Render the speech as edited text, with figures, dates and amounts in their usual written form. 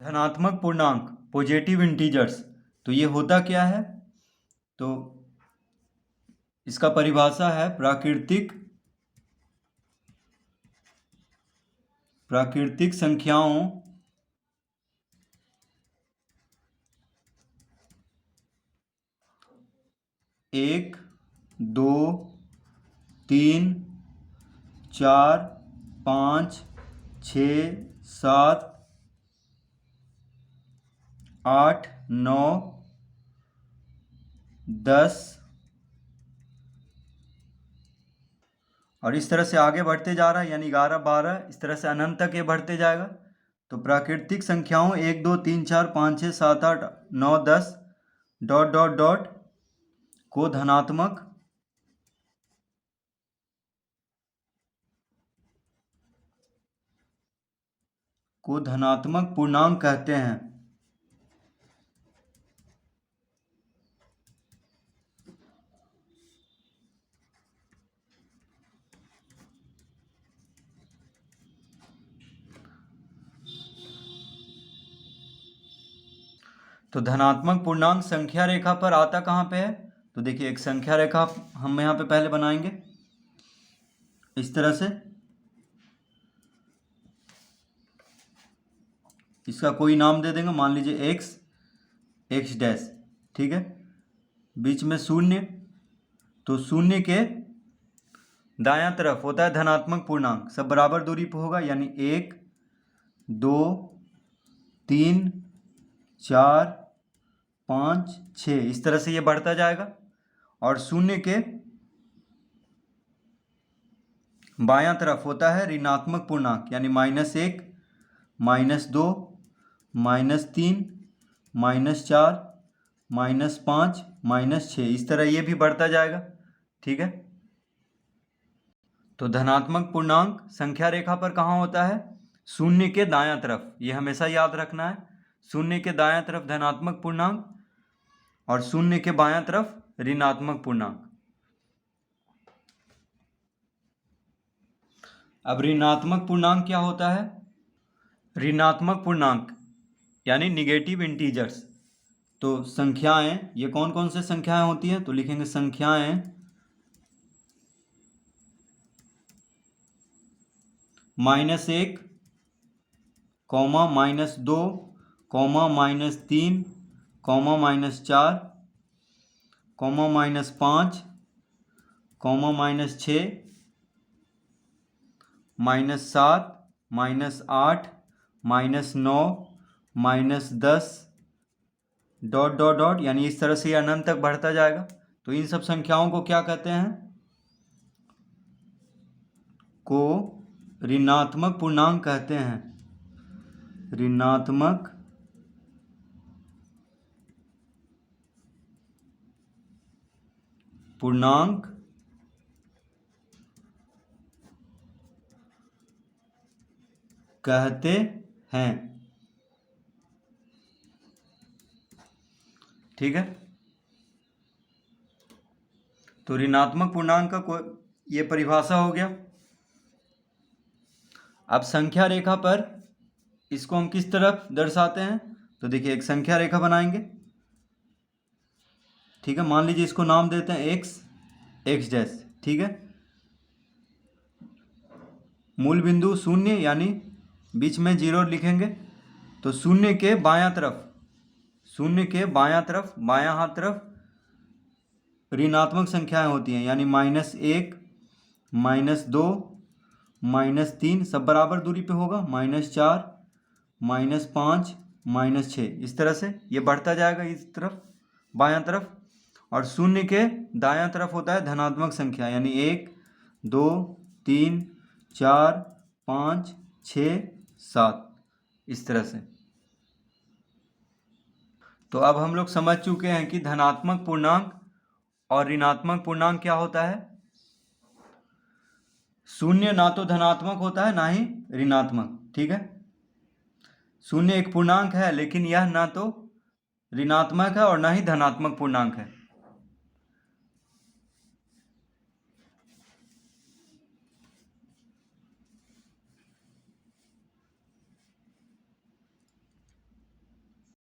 धनात्मक पूर्णांक positive integers, तो ये होता क्या है? तो इसका परिभाषा है प्राकृतिक संख्याओं एक, दो, तीन, चार, पाँच, 6, 7, 8, 9, 10 और इस तरह से आगे बढ़ते जा रहा है, यानी 11, 12 इस तरह से अनंत तक ये बढ़ते जाएगा। तो प्राकृतिक संख्याओं 1, 2, 3, 4, 5, 6, 7, 8, 9, 10 डॉट डॉट डॉट को धनात्मक पूर्णांक कहते हैं। तो धनात्मक पूर्णांक संख्या रेखा पर आता कहाँ पे है? तो देखिए एक संख्या रेखा हम यहाँ पे पहले बनाएंगे इस तरह से। इसका कोई नाम दे देंगे, मान लीजिए x डैश, ठीक है। बीच में शून्य, तो शून्य के दायां तरफ होता है धनात्मक पूर्णांक, सब बराबर दूरी पर होगा, यानी 1, 2, 3, 4, 5, 6 इस तरह से ये बढ़ता जाएगा। और शून्य के बायां तरफ होता है ऋणात्मक पूर्णांक, यानी -1, -2, -3, -4, -5, -6 इस तरह ये भी बढ़ता जाएगा, ठीक है। तो धनात्मक पूर्णांक संख्या रेखा पर कहाँ होता है? शून्य के दायां तरफ, ये हमेशा याद रखना है। शून्य के दायां तरफ धनात्मक पूर्णांक और शून्य के बायां तरफ ऋणात्मक पूर्णांक। अब ऋणात्मक पूर्णांक क्या होता है? ऋणात्मक पूर्णांक यानी निगेटिव इंटीजर्स। तो संख्याएं, ये कौन कौन से संख्याएं होती हैं? तो लिखेंगे संख्याएं -1, -2, -3, -4, -5, -6, -7, -8, -9, -10 डॉट डॉट डॉट, यानी इस तरह से ये अनंत तक बढ़ता जाएगा। तो इन सब संख्याओं को क्या कहते हैं? को ऋणात्मक पूर्णांक कहते हैं। ऋणात्मक पूर्णांक कहते हैं, ठीक है। तो ऋणात्मक पूर्णांक का ये परिभाषा हो गया। अब संख्या रेखा पर इसको हम किस तरफ दर्शाते हैं? तो देखिए एक संख्या रेखा बनाएंगे, ठीक है। मान लीजिए इसको नाम देते हैं x डैश, ठीक है। मूल बिंदु शून्य, यानी बीच में 0 लिखेंगे। तो शून्य के बायां तरफ बायां हाथ तरफ ऋणात्मक संख्याएं होती हैं, यानी -1, -2, -3 सब बराबर दूरी पे होगा, -4, -5, -6 इस तरह से ये बढ़ता जाएगा इस तरफ बायां तरफ। और शून्य के दायां तरफ होता है धनात्मक संख्या, यानी 1, 2, 3, 4, 5, 6, 7 इस तरह से। तो अब हम लोग समझ चुके हैं कि धनात्मक पूर्णांक और ऋणात्मक पूर्णांक क्या होता है। शून्य ना तो धनात्मक होता है ना ही ऋणात्मक, ठीक है। शून्य एक पूर्णांक है, लेकिन यह ना तो ऋणात्मक है और ना ही धनात्मक पूर्णांक है।